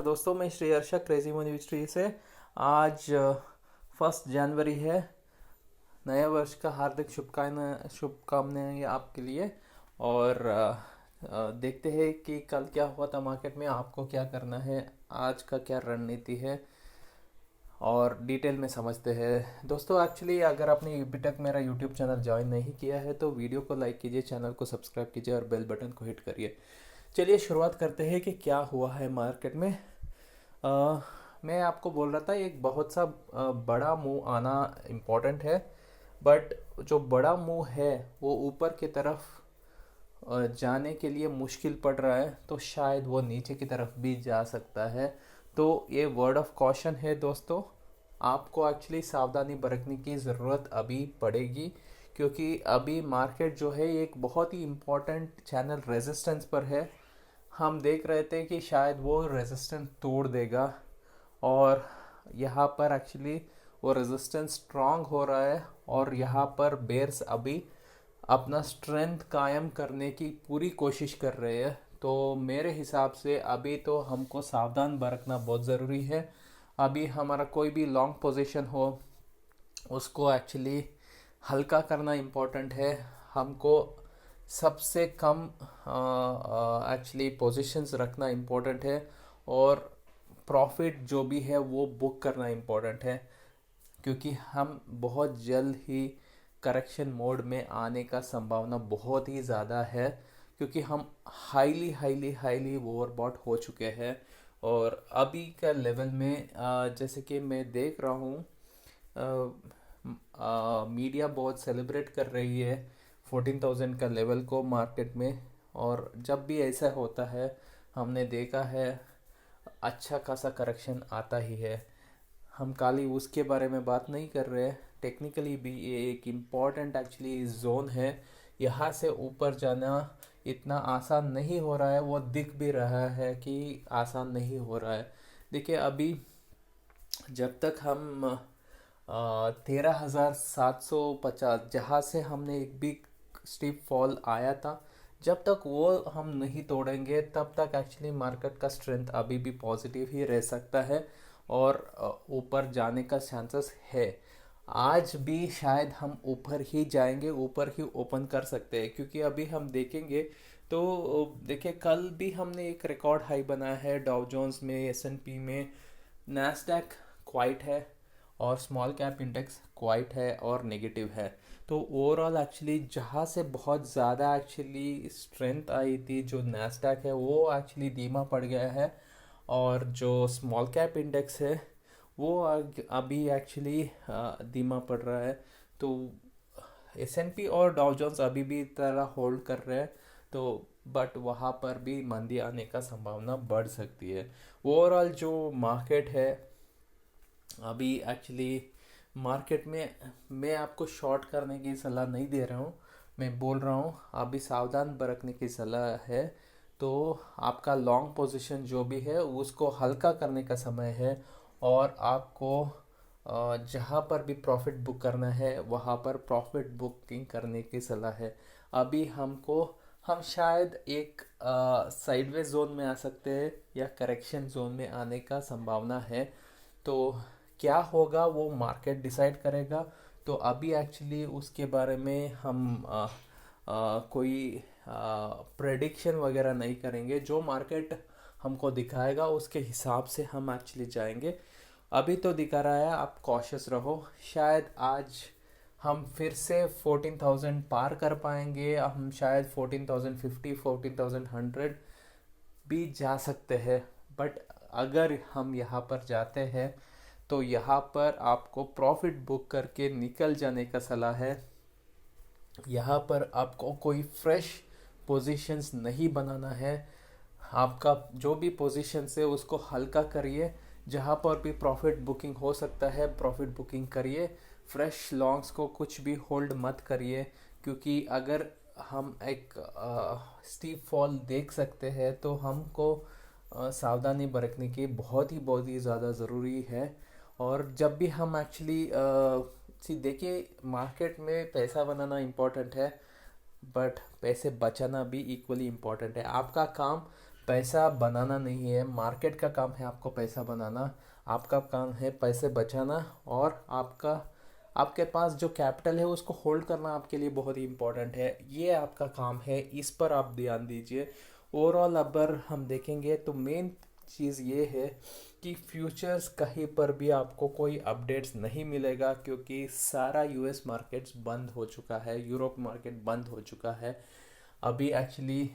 दोस्तों, मैं श्री हर्षक क्रेजी मनी ट्री से। आज 1 जनवरी है। नए वर्ष का हार्दिक शुभकामनाएं आपके लिए। और देखते हैं कि कल क्या हुआ था मार्केट में, आपको क्या करना है, आज का क्या रणनीति है और डिटेल में समझते हैं। दोस्तों, एक्चुअली अगर आपने अभी तक मेरा यूट्यूब चैनल ज्वाइन नहीं किया है तो वीडियो को लाइक कीजिए, चैनल को सब्सक्राइब कीजिए और बेल बटन को हिट करिए। चलिए शुरुआत करते हैं कि क्या हुआ है मार्केट में। अ, मैं आपको बोल रहा था एक बहुत सा बड़ा मूव आना इम्पोर्टेंट है। बट जो बड़ा मूव है वो ऊपर की तरफ जाने के लिए मुश्किल पड़ रहा है, तो शायद वो नीचे की तरफ भी जा सकता है। तो ये वर्ड ऑफ कॉशन है दोस्तों। आपको एक्चुअली सावधानी बरतने की ज़रूरत अभी पड़ेगी, क्योंकि अभी मार्केट जो है एक बहुत ही इम्पोर्टेंट चैनल रेजिस्टेंस पर है। हम देख रहे थे कि शायद वो रेजिस्टेंस तोड़ देगा और यहाँ पर एक्चुअली वो रेजिस्टेंस स्ट्रांग हो रहा है और यहाँ पर बेयर्स अभी अपना स्ट्रेंथ कायम करने की पूरी कोशिश कर रहे हैं। तो मेरे हिसाब से अभी तो हमको सावधान बरतना बहुत ज़रूरी है। अभी हमारा कोई भी लॉन्ग पोजीशन हो उसको एक्चुअली हल्का करना इम्पोर्टेंट है। हमको सबसे कम एक्चुअली पोजीशंस रखना इम्पोर्टेंट है और प्रॉफिट जो भी है वो बुक करना इम्पोर्टेंट है, क्योंकि हम बहुत जल्द ही करेक्शन मोड में आने का संभावना बहुत ही ज़्यादा है, क्योंकि हम हाईली हाईली हाईली ओवरबॉट हो चुके हैं। और अभी का लेवल में जैसे कि मैं देख रहा हूँ, मीडिया बहुत सेलिब्रेट कर रही है 14,000 का लेवल को मार्केट में। और जब भी ऐसा होता है हमने देखा है अच्छा खासा करेक्शन आता ही है। हम खाली उसके बारे में बात नहीं कर रहे, टेक्निकली भी ये एक इम्पॉर्टेंट एक्चुअली जोन है। यहाँ से ऊपर जाना इतना आसान नहीं हो रहा है, वो दिख भी रहा है कि आसान नहीं हो रहा है। देखिए अभी जब तक हम 13,750 जहाँ से हमने एक बिग स्टीप फॉल आया था, जब तक वो हम नहीं तोड़ेंगे तब तक एक्चुअली मार्केट का स्ट्रेंथ अभी भी पॉजिटिव ही रह सकता है और ऊपर जाने का चांसेस है। आज भी शायद हम ऊपर ही जाएंगे, ऊपर ही ओपन कर सकते हैं, क्योंकि अभी हम देखेंगे तो देखिए कल भी हमने एक रिकॉर्ड हाई बनाया है डाउ जोन्स में, एस&पी में, नैस्डैक क्वाइट है और स्मॉल कैप इंडेक्स क्वाइट है और नेगेटिव है। तो ओवरऑल एक्चुअली जहाँ से बहुत ज़्यादा एक्चुअली स्ट्रेंथ आई थी, जो नैस्डैक है वो एक्चुअली धीमा पड़ गया है और जो स्मॉल कैप इंडेक्स है वो अभी एक्चुअली धीमा पड़ रहा है। तो एस&पी और डाउ जोन्स अभी भी तरह होल्ड कर रहे हैं, तो बट वहाँ पर भी मंदी आने का संभावना बढ़ सकती है। ओवरऑल जो मार्केट है अभी एक्चुअली मार्केट में, मैं आपको शॉर्ट करने की सलाह नहीं दे रहा हूँ, मैं बोल रहा हूँ अभी सावधान बरतने की सलाह है। तो आपका लॉन्ग पोजीशन जो भी है उसको हल्का करने का समय है और आपको जहाँ पर भी प्रॉफिट बुक करना है वहाँ पर प्रॉफिट बुकिंग करने की सलाह है। अभी हम शायद एक साइडवेज जोन में आ सकते हैं या करेक्शन जोन में आने का संभावना है। तो क्या होगा वो मार्केट डिसाइड करेगा। तो अभी एक्चुअली उसके बारे में हम कोई प्रेडिक्शन वगैरह नहीं करेंगे। जो मार्केट हमको दिखाएगा उसके हिसाब से हम एक्चुअली जाएंगे। अभी तो दिखा रहा है आप कॉशियस रहो, शायद आज हम फिर से 14,000 पार कर पाएंगे, हम शायद 14,050 14,100 भी जा सकते हैं। बट अगर हम यहाँ पर जाते हैं तो यहाँ पर आपको प्रॉफिट बुक करके निकल जाने का सलाह है। यहाँ पर आपको कोई फ्रेश पोजीशंस नहीं बनाना है। आपका जो भी पोजीशंस है उसको हल्का करिए, जहाँ पर भी प्रॉफिट बुकिंग हो सकता है प्रॉफिट बुकिंग करिए। फ्रेश लॉन्ग्स को कुछ भी होल्ड मत करिए, क्योंकि अगर हम एक स्टीप फॉल देख सकते हैं तो हमको सावधानी बरतने की बहुत ही ज़्यादा ज़रूरी है। और जब भी हम एक्चुअली सी देखिए मार्केट में पैसा बनाना इम्पोर्टेंट है, बट पैसे बचाना भी इक्वली इम्पोर्टेंट है। आपका काम पैसा बनाना नहीं है, मार्केट का काम है आपको पैसा बनाना, आपका काम है पैसे बचाना। और आपके पास जो कैपिटल है उसको होल्ड करना आपके लिए बहुत ही इम्पोर्टेंट है, ये आपका काम है, इस पर आप ध्यान दीजिए। ओवरऑल अगर हम देखेंगे तो मेन चीज़ ये है कि फ्यूचर्स कहीं पर भी आपको कोई अपडेट्स नहीं मिलेगा, क्योंकि सारा यूएस मार्केट्स बंद हो चुका है, यूरोप मार्केट बंद हो चुका है। अभी एक्चुअली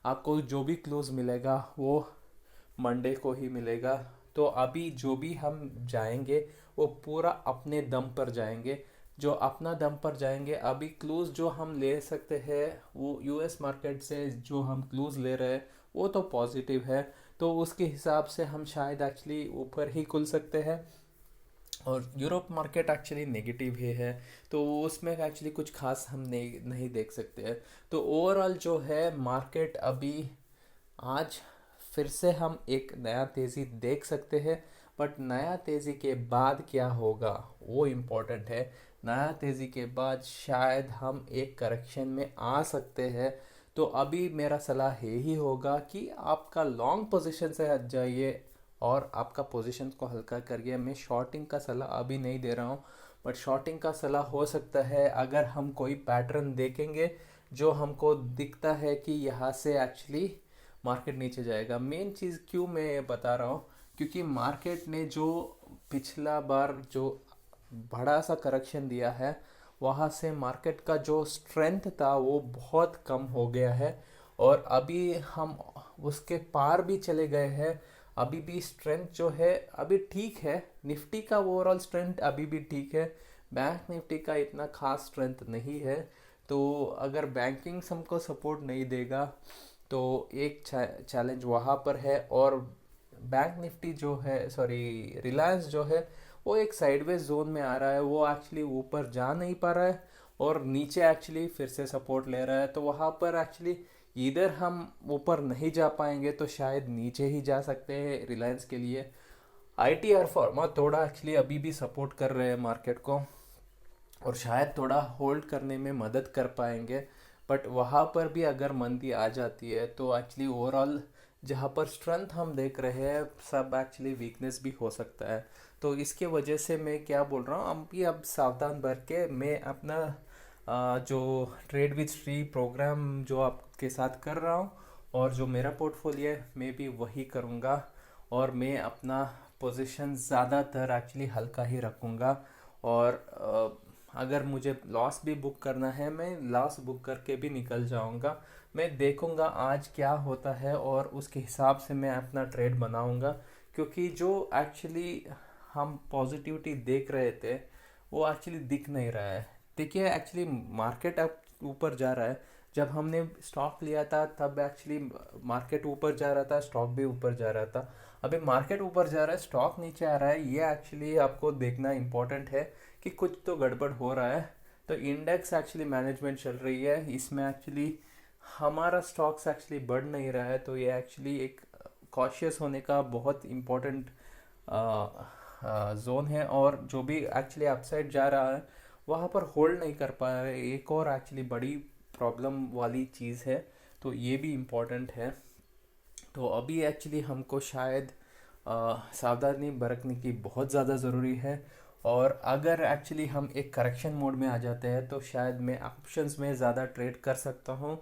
आपको जो भी क्लोज मिलेगा वो मंडे को ही मिलेगा। तो अभी जो भी हम जाएंगे वो पूरा अपने दम पर जाएंगे, जो अपना दम पर जाएंगे। अभी क्लूज जो हम ले सकते हैं वो यूएस मार्केट से जो हम क्लूज ले रहे हैं वो तो पॉजिटिव है, तो उसके हिसाब से हम शायद एक्चुअली ऊपर ही खुल सकते हैं। और यूरोप मार्केट एक्चुअली नेगेटिव ही है, तो उसमें एक्चुअली कुछ खास हम नहीं देख सकते हैं। तो ओवरऑल जो है मार्केट अभी आज फिर से हम एक नया तेज़ी देख सकते हैं, बट नया तेज़ी के बाद क्या होगा वो इम्पोर्टेंट है। नया तेज़ी के बाद शायद हम एक करेक्शन में आ सकते हैं। तो अभी मेरा सलाह यही होगा कि आपका लॉन्ग पोजीशन से हट जाइए और आपका पोजीशन को हल्का करिए। मैं शॉर्टिंग का सलाह अभी नहीं दे रहा हूँ, बट शॉर्टिंग का सलाह हो सकता है अगर हम कोई पैटर्न देखेंगे जो हमको दिखता है कि यहाँ से एक्चुअली मार्केट नीचे जाएगा। मेन चीज़ क्यों मैं ये बता रहा हूँ, क्योंकि मार्केट ने जो पिछला बार जो बड़ा सा करेक्शन दिया है वहाँ से मार्केट का जो स्ट्रेंथ था वो बहुत कम हो गया है, और अभी हम उसके पार भी चले गए हैं। अभी भी स्ट्रेंथ जो है अभी ठीक है, निफ्टी का ओवरऑल स्ट्रेंथ अभी भी ठीक है, बैंक निफ्टी का इतना खास स्ट्रेंथ नहीं है। तो अगर बैंकिंग हमको सपोर्ट नहीं देगा तो एक चैलेंज वहाँ पर है। और बैंक निफ्टी जो है, सॉरी, रिलायंस जो है वो एक साइडवेज जोन में आ रहा है, वो एक्चुअली ऊपर जा नहीं पा रहा है और नीचे एक्चुअली फिर से सपोर्ट ले रहा है। तो वहाँ पर एक्चुअली इधर हम ऊपर नहीं जा पाएंगे तो शायद नीचे ही जा सकते हैं रिलायंस के लिए। आईटी और फार्मा थोड़ा एक्चुअली अभी भी सपोर्ट कर रहे हैं मार्केट को और शायद थोड़ा होल्ड करने में मदद कर पाएंगे। बट वहाँ पर भी अगर मंदी आ जाती है तो एक्चुअली ओवरऑल जहाँ पर स्ट्रेंथ हम देख रहे हैं सब एक्चुअली वीकनेस भी हो सकता है। तो इसके वजह से मैं क्या बोल रहा हूँ, हम भी अब सावधान भर के मैं अपना जो ट्रेड विद श्री प्रोग्राम जो आपके साथ कर रहा हूँ और जो मेरा पोर्टफोलियो है मैं भी वही करूँगा, और मैं अपना पोजीशन ज़्यादातर एक्चुअली हल्का ही रखूँगा। और अगर मुझे लॉस भी बुक करना है मैं लॉस बुक करके भी निकल जाऊंगा। मैं देखूंगा आज क्या होता है और उसके हिसाब से मैं अपना ट्रेड बनाऊंगा, क्योंकि जो एक्चुअली हम पॉजिटिविटी देख रहे थे वो एक्चुअली दिख नहीं रहा है। देखिए एक्चुअली मार्केट अब ऊपर जा रहा है, जब हमने स्टॉक लिया था तब एक्चुअली मार्केट ऊपर जा रहा था, स्टॉक भी ऊपर जा रहा था। अभी मार्केट ऊपर जा रहा है, स्टॉक नीचे आ रहा है, ये एक्चुअली आपको देखना इम्पोर्टेंट है कि कुछ तो गड़बड़ हो रहा है। तो इंडेक्स एक्चुअली मैनेजमेंट चल रही है, इसमें एक्चुअली हमारा स्टॉक्स एक्चुअली बढ़ नहीं रहा है, तो ये एक्चुअली एक कॉशियस होने का बहुत इम्पोर्टेंट जोन है। और जो भी एक्चुअली अपसाइड जा रहा है वहाँ पर होल्ड नहीं कर पा रहे, एक और एक्चुअली बड़ी प्रॉब्लम वाली चीज़ है, तो ये भी इम्पोर्टेंट है। तो अभी एक्चुअली हमको शायद सावधानी बरतने की बहुत ज़्यादा ज़रूरी है। और अगर एक्चुअली हम एक करेक्शन मोड में आ जाते हैं तो शायद मैं ऑप्शंस में ज़्यादा ट्रेड कर सकता हूँ,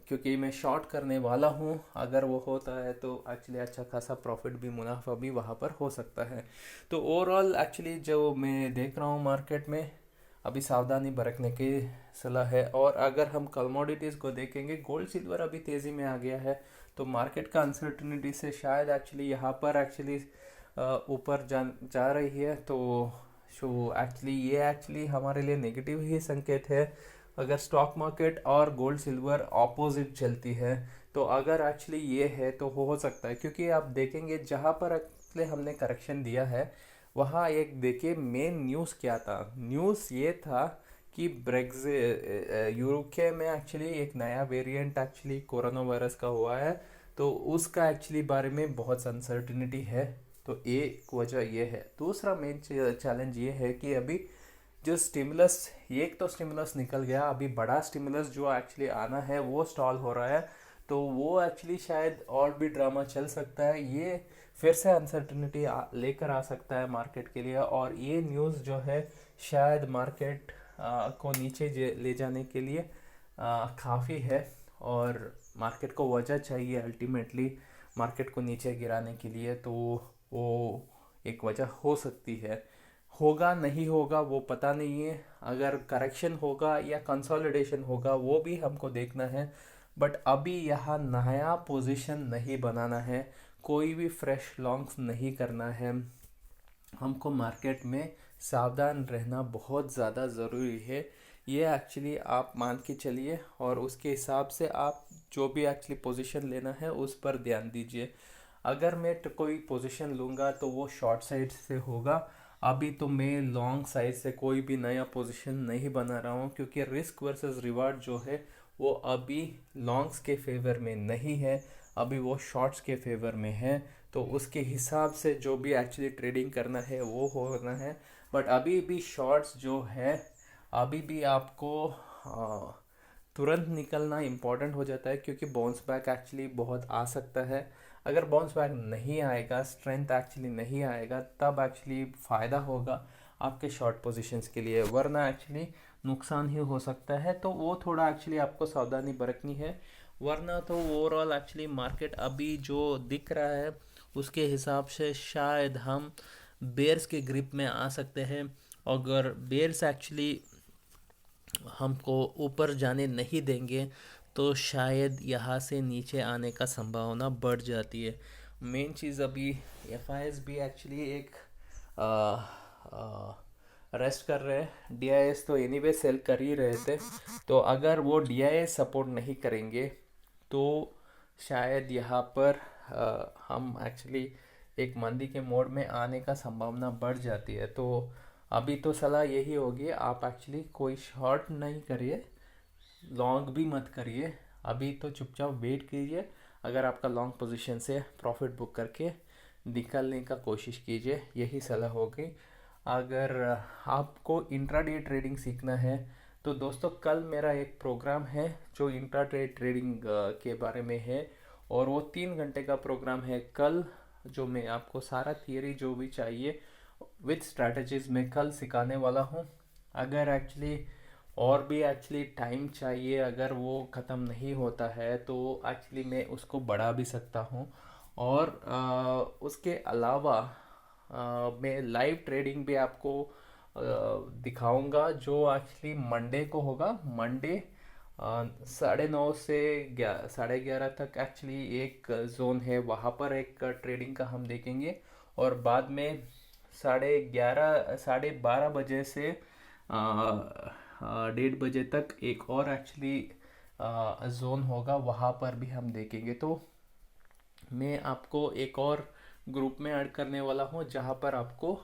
क्योंकि मैं शॉर्ट करने वाला हूँ। अगर वो होता है तो एक्चुअली अच्छा खासा प्रॉफिट भी, मुनाफा भी वहाँ पर हो सकता है। तो ओवरऑल एक्चुअली जो मैं देख रहा हूँ मार्केट में अभी सावधानी बरतने की सलाह है। और अगर हम कमोडिटीज़ को देखेंगे, गोल्ड सिल्वर अभी तेज़ी में आ गया है, तो मार्केट का अनसर्टिनिटी से शायद एक्चुअली यहाँ पर एक्चुअली ऊपर जा रही है। तो एक्चुअली ये एक्चुअली हमारे लिए नेगेटिव ही संकेत है अगर स्टॉक मार्केट और गोल्ड सिल्वर ऑपोजिट चलती है। तो अगर एक्चुअली ये है तो हो सकता है, क्योंकि आप देखेंगे जहाँ पर एक्चुअली हमने करेक्शन दिया है वहाँ एक देखिए मेन न्यूज़ क्या था। न्यूज़ ये था कि ब्रेक्सिट यूके में एक्चुअली एक नया वेरिएंट एक्चुअली कोरोना वायरस का हुआ है, तो उसका एक्चुअली बारे में बहुत अनसर्टिनिटी है। तो एक वजह ये है। दूसरा मेन चैलेंज ये है कि अभी जो स्टिमुलस, एक तो स्टिमुलस निकल गया, अभी बड़ा स्टिमुलस जो एक्चुअली आना है वो स्टॉल हो रहा है। तो वो एक्चुअली शायद और भी ड्रामा चल सकता है। ये फिर से अनसर्टिनिटी लेकर आ सकता है मार्केट के लिए, और ये न्यूज़ जो है शायद मार्केट को नीचे ले जाने के लिए काफ़ी है, और मार्केट को वजह चाहिए अल्टीमेटली मार्केट को नीचे गिराने के लिए। तो वो एक वजह हो सकती है। होगा नहीं होगा वो पता नहीं है, अगर करेक्शन होगा या कंसोलिडेशन होगा वो भी हमको देखना है। बट अभी यहाँ नया पोजीशन नहीं बनाना है, कोई भी फ्रेश लॉन्ग्स नहीं करना है। हमको मार्केट में सावधान रहना बहुत ज़्यादा ज़रूरी है। ये एक्चुअली आप मान के चलिए, और उसके हिसाब से आप जो भी एक्चुअली पोजीशन लेना है उस पर ध्यान दीजिए। अगर मैं कोई पोजीशन लूँगा तो वो शॉर्ट साइड से होगा। अभी तो मैं लॉन्ग साइड से कोई भी नया पोजीशन नहीं बना रहा हूँ, क्योंकि रिस्क वर्सेस रिवार्ड जो है वो अभी लॉन्ग्स के फेवर में नहीं है, अभी वो शॉर्ट्स के फेवर में है। तो उसके हिसाब से जो भी एक्चुअली ट्रेडिंग करना है वो होना है। बट अभी भी शॉर्ट्स जो है अभी भी आपको तुरंत निकलना इम्पॉर्टेंट हो जाता है, क्योंकि बाउंस बैक एक्चुअली बहुत आ सकता है। अगर बाउंस बैक नहीं आएगा, स्ट्रेंथ एक्चुअली नहीं आएगा, तब एक्चुअली फ़ायदा होगा आपके शॉर्ट पोजीशंस के लिए, वरना एक्चुअली नुकसान ही हो सकता है। तो वो थोड़ा एक्चुअली आपको सावधानी बरतनी है, वरना तो ओवरऑल एक्चुअली मार्केट अभी जो दिख रहा है उसके हिसाब से शायद हम बेयर्स के ग्रिप में आ सकते हैं। अगर बेयर्स एक्चुअली हमको ऊपर जाने नहीं देंगे तो शायद यहाँ से नीचे आने का संभावना बढ़ जाती है। मेन चीज़ अभी एफ भी एक्चुअली एक रेस्ट कर रहे हैं, DIS तो एनीवे सेल कर ही रहे थे। तो अगर वो DIS सपोर्ट नहीं करेंगे तो शायद यहाँ पर हम एक्चुअली एक मंदी के मोड में आने का संभावना बढ़ जाती है। तो अभी तो सलाह यही होगी, आप एक्चुअली कोई शॉर्ट नहीं करिए, लॉन्ग भी मत करिए, अभी तो चुपचाप वेट कीजिए। अगर आपका लॉन्ग पोजीशन से प्रॉफिट बुक करके निकलने का कोशिश कीजिए, यही सलाह होगी। अगर आपको इंट्राडे ट्रेडिंग सीखना है तो दोस्तों कल मेरा एक प्रोग्राम है जो इंट्राडे ट्रेडिंग के बारे में है, और वो 3 घंटे का प्रोग्राम है कल, जो मैं आपको सारा थियरी जो भी चाहिए विथ स्ट्रैटेजीज में कल सिखाने वाला हूँ। अगर एक्चुअली और भी एक्चुअली टाइम चाहिए, अगर वो ख़त्म नहीं होता है तो एक्चुअली मैं उसको बढ़ा भी सकता हूँ। और उसके अलावा मैं लाइव ट्रेडिंग भी आपको दिखाऊंगा, जो एक्चुअली मंडे को होगा। मंडे 9:30 से 11:30 तक एक्चुअली एक जोन है, वहाँ पर एक ट्रेडिंग का हम देखेंगे। और बाद में 11:30 12:30 बजे से 1:30 बजे तक एक और एक्चुअली जोन होगा, वहाँ पर भी हम देखेंगे। तो मैं आपको एक और ग्रुप में ऐड करने वाला हूँ जहाँ पर आपको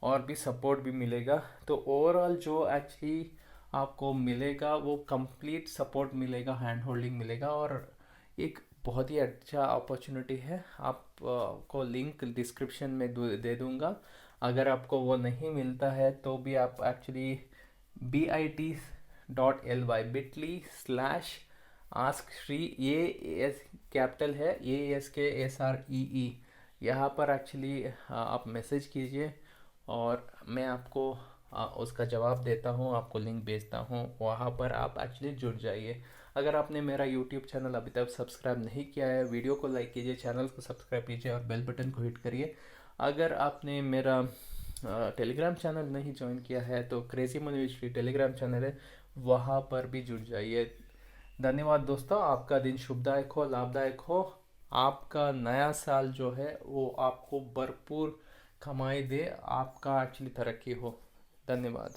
और भी सपोर्ट भी मिलेगा। तो ओवरऑल जो एक्चुअली आपको मिलेगा वो कंप्लीट सपोर्ट मिलेगा, हैंड होल्डिंग मिलेगा, और एक बहुत ही अच्छा अपॉर्चुनिटी है। आपको लिंक डिस्क्रिप्शन में दे दूंगा। अगर आपको वो नहीं मिलता है तो भी आप एक्चुअली bit.ly/askshri, ये एस कैपिटल है, ASKSREE, यहाँ पर एक्चुअली आप मैसेज कीजिए और मैं आपको उसका जवाब देता हूँ, आपको लिंक भेजता हूँ, वहाँ पर आप एक्चुअली जुड़ जाइए। अगर आपने मेरा यूट्यूब चैनल अभी तक सब्सक्राइब नहीं किया है, वीडियो को लाइक कीजिए, चैनल को सब्सक्राइब कीजिए और बेल बटन को हिट करिए। अगर आपने मेरा टेलीग्राम चैनल नहीं ज्वाइन किया है तो crazy money which Telegram channel है, वहाँ पर भी जुड़ जाइए। धन्यवाद दोस्तों, आपका दिन शुभदायक हो, लाभदायक हो। आपका नया साल जो है वो आपको भरपूर कमाई दे, आपका एक्चुअली तरक्की हो। धन्यवाद।